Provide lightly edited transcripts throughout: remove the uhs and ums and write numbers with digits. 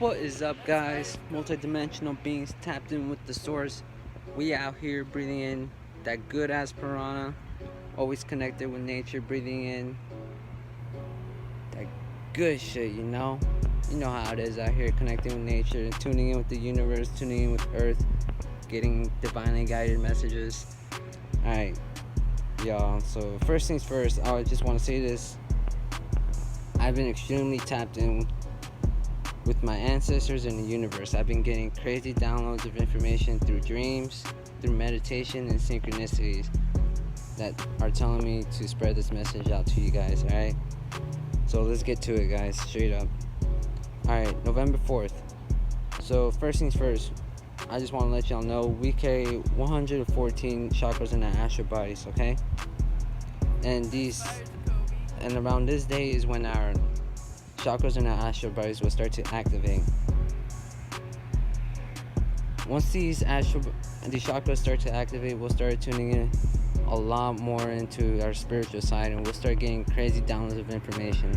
What is up, guys? Multidimensional beings tapped in with the source. We out here breathing in that good ass piranha. Always connected with nature, breathing in that good shit, you know? You know how it is out here, connecting with nature, tuning in with the universe, tuning in with Earth, getting divinely guided messages. Alright, y'all. So, first things first, I just want to say this. I've been extremely tapped in with my ancestors in the universe. I've been getting crazy downloads of information through dreams, through meditation, and synchronicities that are telling me to spread this message out to you guys, alright? So let's get to it, guys, straight up. Alright, November 4th. So first things first, I just want to let y'all know we carry 114 chakras in our astral bodies, okay? And around this day is when our chakras in our astral bodies will start to activate. Once these chakras start to activate, we'll start tuning in a lot more into our spiritual side, and we'll start getting crazy downloads of information,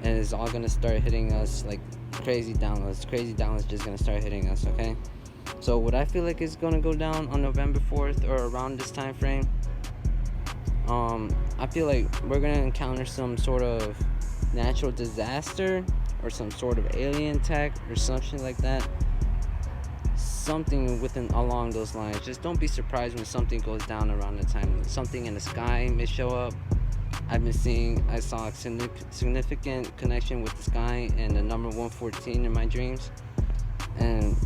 and it's all gonna start hitting us like crazy downloads just gonna start hitting us, okay? So what I feel like is gonna go down on November 4th or around this time frame, I feel like we're gonna encounter some sort of natural disaster or some sort of alien attack or something like that, something along those lines. Just don't be surprised when something goes down around the time. Something in the sky may show up. I saw a significant connection with the sky and the number 114 in my dreams. And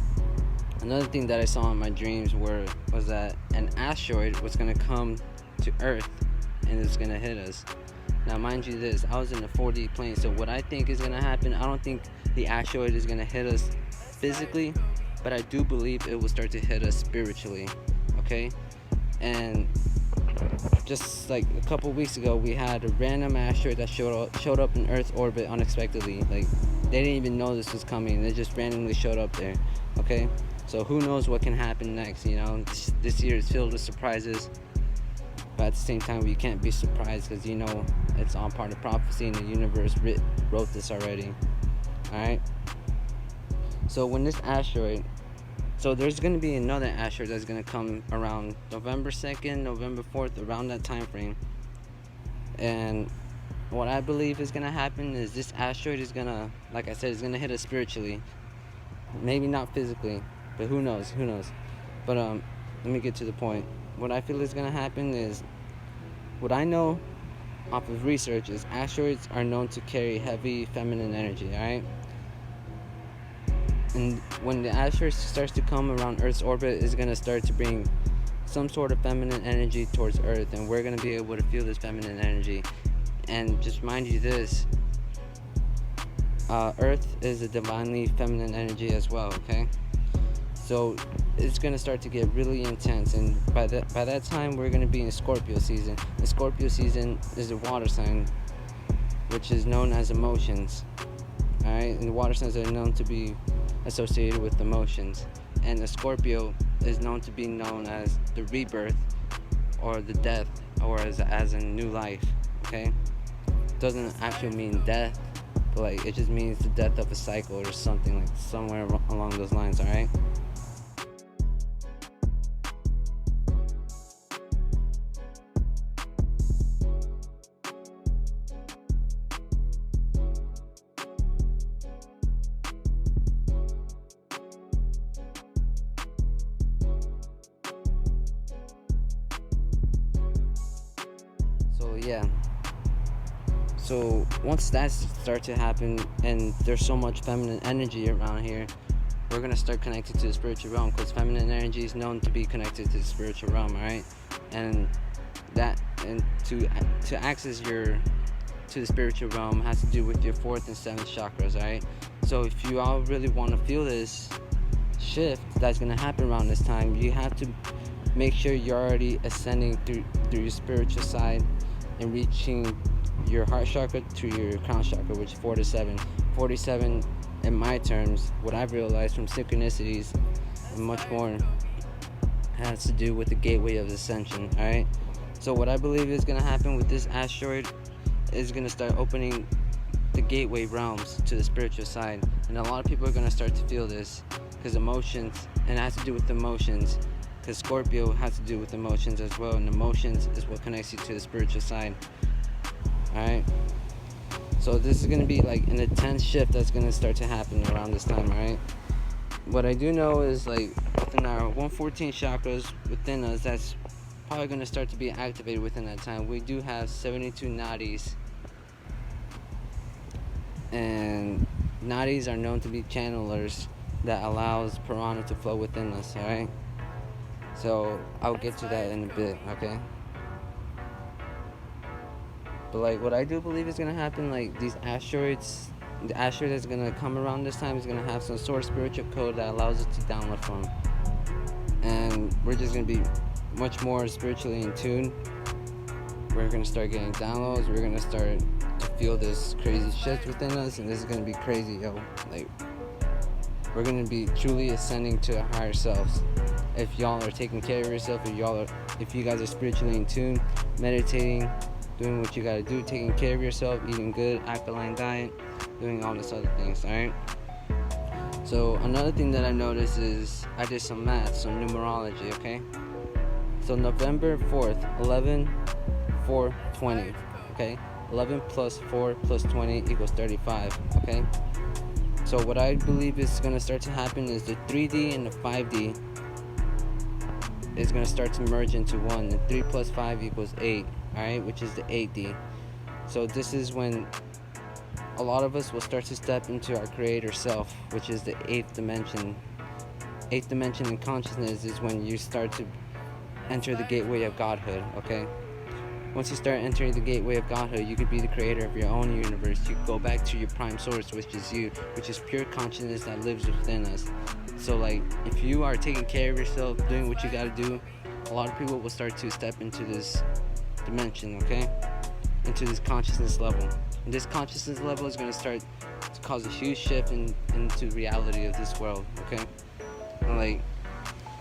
another thing that I saw in my dreams was that an asteroid was going to come to Earth and it's going to hit us. Now, mind you this, I was in the 4D plane, so what I think is going to happen, I don't think the asteroid is going to hit us physically, but I do believe it will start to hit us spiritually, okay? And just like a couple weeks ago, we had a random asteroid that showed up in Earth's orbit unexpectedly. Like, they didn't even know this was coming. They just randomly showed up there, okay? So who knows what can happen next, you know? This year is filled with surprises. But at the same time, we can't be surprised because, you know, it's all part of prophecy and the universe wrote this already. Alright? So when this asteroid... So there's going to be another asteroid that's going to come around November 2nd, November 4th, around that time frame. And what I believe is going to happen is this asteroid is going to, like I said, is going to hit us spiritually. Maybe not physically, but who knows? But let me get to the point. What I feel is going to happen is, what I know off of research is asteroids are known to carry heavy feminine energy, alright? And when the asteroid starts to come around Earth's orbit, it's going to start to bring some sort of feminine energy towards Earth, and we're going to be able to feel this feminine energy. And just mind you this, Earth is a divinely feminine energy as well, okay? So it's going to start to get really intense, and by that time we're going to be in Scorpio season. The Scorpio season is a water sign, which is known as emotions. Alright, and the water signs are known to be associated with emotions, and the Scorpio is known to be known as the rebirth or the death, or as a new life, okay? It doesn't actually mean death, but like it just means the death of a cycle or something, like somewhere along those lines, alright? Yeah, so once that starts to happen and there's so much feminine energy around here, we're going to start connecting to the spiritual realm, because feminine energy is known to be connected to the spiritual realm, alright? And to access to the spiritual realm has to do with your 4th and 7th chakras, alright? So if you all really want to feel this shift that's going to happen around this time, you have to make sure you're already ascending through your spiritual side and reaching your heart chakra to your crown chakra, which is 4 to 7. 47, in my terms, what I've realized from synchronicities and much more, has to do with the gateway of ascension, alright? So what I believe is going to happen with this asteroid is going to start opening the gateway realms to the spiritual side. And a lot of people are going to start to feel this because emotions, and it has to do with emotions, because Scorpio has to do with emotions as well, and emotions is what connects you to the spiritual side. Alright, so this is going to be like an intense shift that's going to start to happen around this time. Alright, what I do know is like within our 114 chakras within us, that's probably going to start to be activated within that time. We do have 72 nadis, and nadis are known to be channelers that allows prana to flow within us. Alright, so I'll get to that in a bit. Okay, but like what I do believe is going to happen, like these asteroids, the asteroid that's going to come around this time is going to have some sort of spiritual code that allows us to download from, and we're just going to be much more spiritually in tune. We're going to start getting downloads. We're going to start to feel this crazy shift within us, and this is going to be crazy, yo. Like, we're going to be truly ascending to our higher selves. If y'all are taking care of yourself, if you guys are spiritually in tune, meditating, doing what you got to do, taking care of yourself, eating good, alkaline diet, doing all this other things. Alright, so another thing that I noticed is I did some math, some numerology. Okay, so November 4th, 11, 4, 20. Okay, 11 plus 4 plus 20 equals 35. Okay, so what I believe is going to start to happen is the 3D and the 5D is going to start to merge into one. And 3 plus 5 equals 8. Alright, which is the 8D. So this is when a lot of us will start to step into our creator self, which is the 8th dimension. 8th dimension in consciousness is when you start to enter the gateway of godhood. Okay, once you start entering the gateway of godhood, you could be the creator of your own universe. You go back to your prime source, which is you, which is pure consciousness that lives within us. So like, if you are taking care of yourself, doing what you got to do, a lot of people will start to step into this dimension, okay, into this consciousness level. And this consciousness level is going to start to cause a huge shift into reality of this world. Okay, and like,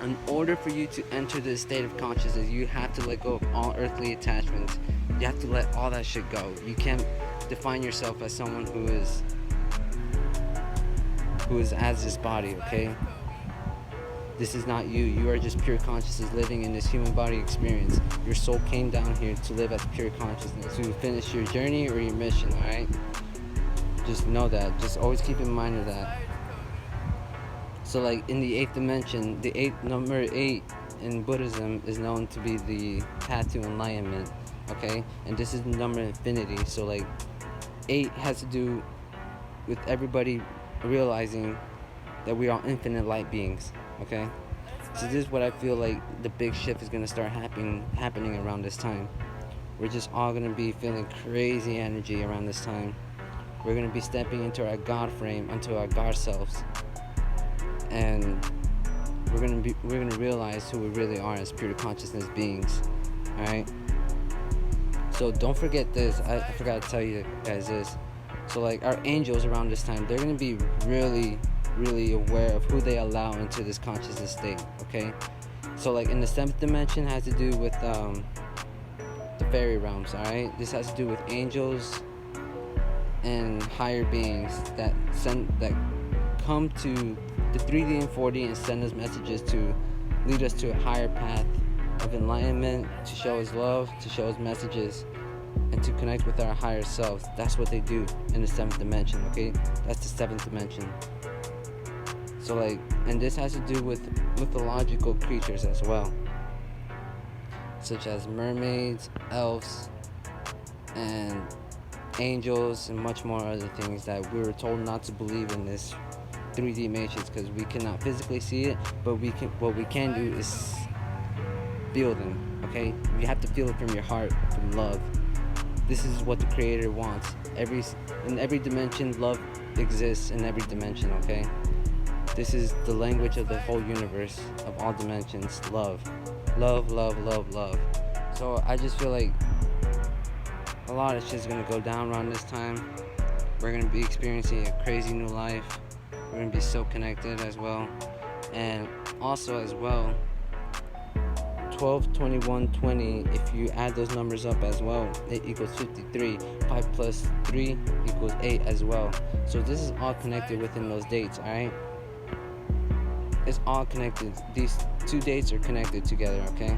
in order for you to enter this state of consciousness, you have to let go of all earthly attachments. You have to let all that shit go. You can't define yourself as someone who is as this body. Okay, this is not you. You are just pure consciousness living in this human body experience. Your soul came down here to live as pure consciousness, to finish your journey or your mission. Alright, just know that. Just always keep in mind of that. So like in the 8th dimension, number 8 in Buddhism is known to be the path to enlightenment. Okay, and this is the number infinity. So like 8 has to do with everybody realizing that we are infinite light beings. Okay, so this is what I feel like the big shift is going to start happening around this time. We're just all going to be feeling crazy energy around this time. We're going to be stepping into our God frame, into our God selves, and we're going to realize who we really are as pure consciousness beings. All right, so don't forget this. I forgot to tell you guys this. So like, our angels around this time, they're going to be really aware of who they allow into this consciousness state. Okay, so like in the 7th dimension has to do with the fairy realms. All right, this has to do with angels and higher beings that come to the 3D and 4D and send us messages to lead us to a higher path of enlightenment, to show us love, to show us messages, and to connect with our higher selves. That's what they do in the 7th dimension. Okay, that's the 7th dimension. So like, and this has to do with mythological creatures as well, such as mermaids, elves, and angels, and much more other things that we were told not to believe in this 3D matrix, because we cannot physically see it, but what we can do is feel them. Okay, you have to feel it from your heart, from love. This is what the creator wants. In every dimension, love exists in every dimension. Okay, this is the language of the whole universe, of all dimensions. Love. So I just feel like a lot of shit's gonna go down around this time. We're gonna be experiencing a crazy new life. We're gonna be so connected as well. And also as well, 12, 21, 20. If you add those numbers up as well, it equals 53. 5 plus 3 equals 8 as well. So this is all connected within those dates, alright? It's all connected. These two dates are connected together, okay?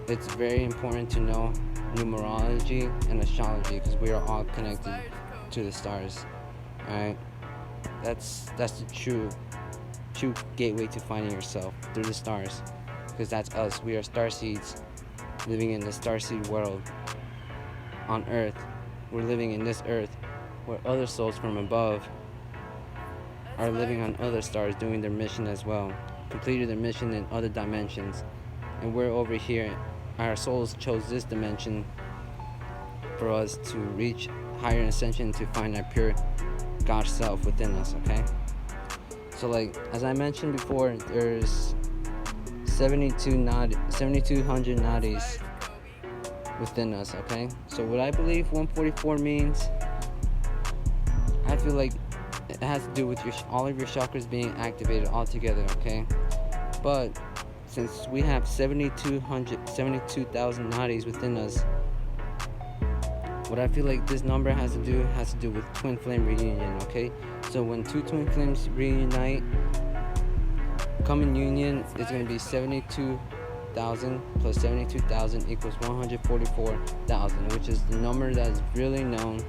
It's very important to know numerology and astrology because we are all connected to the stars, alright? That's the true gateway to finding yourself, through the stars, because that's us. We are star seeds living in the starseed world on Earth. We're living in this Earth where other souls from above are living on other stars doing their mission as well, completed their mission in other dimensions, and we're over here. Our souls chose this dimension for us to reach higher ascension, to find our pure God self within us, okay? So like, as I mentioned before, there's 7,200 nadis within us, okay? So what I believe 144 means, I feel like it has to do with all of your chakras being activated all together, okay? But since we have 72,000 nadis within us, what I feel like this number has to do with twin flame reunion, okay? So when two twin flames reunite, come in union, it's going to be 72,000 plus 72,000 equals 144,000, which is the number that is really known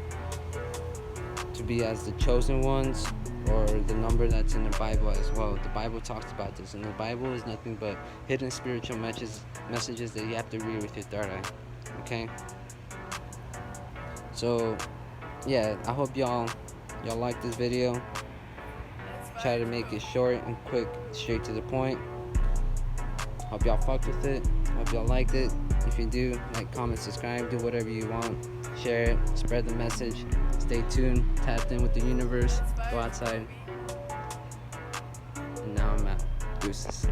to be as the chosen ones, or the number that's in the Bible as well. The Bible talks about this, and the Bible is nothing but hidden spiritual messages that you have to read with your third eye, okay? So yeah, I hope y'all like this video. Try to make it short and quick, straight to the point. Hope y'all fucked with it. Hope y'all liked it. If you do, like, comment, subscribe, do whatever you want. Share it, spread the message. Stay tuned, tapped in with the universe. Go outside. And now I'm out. Deuces.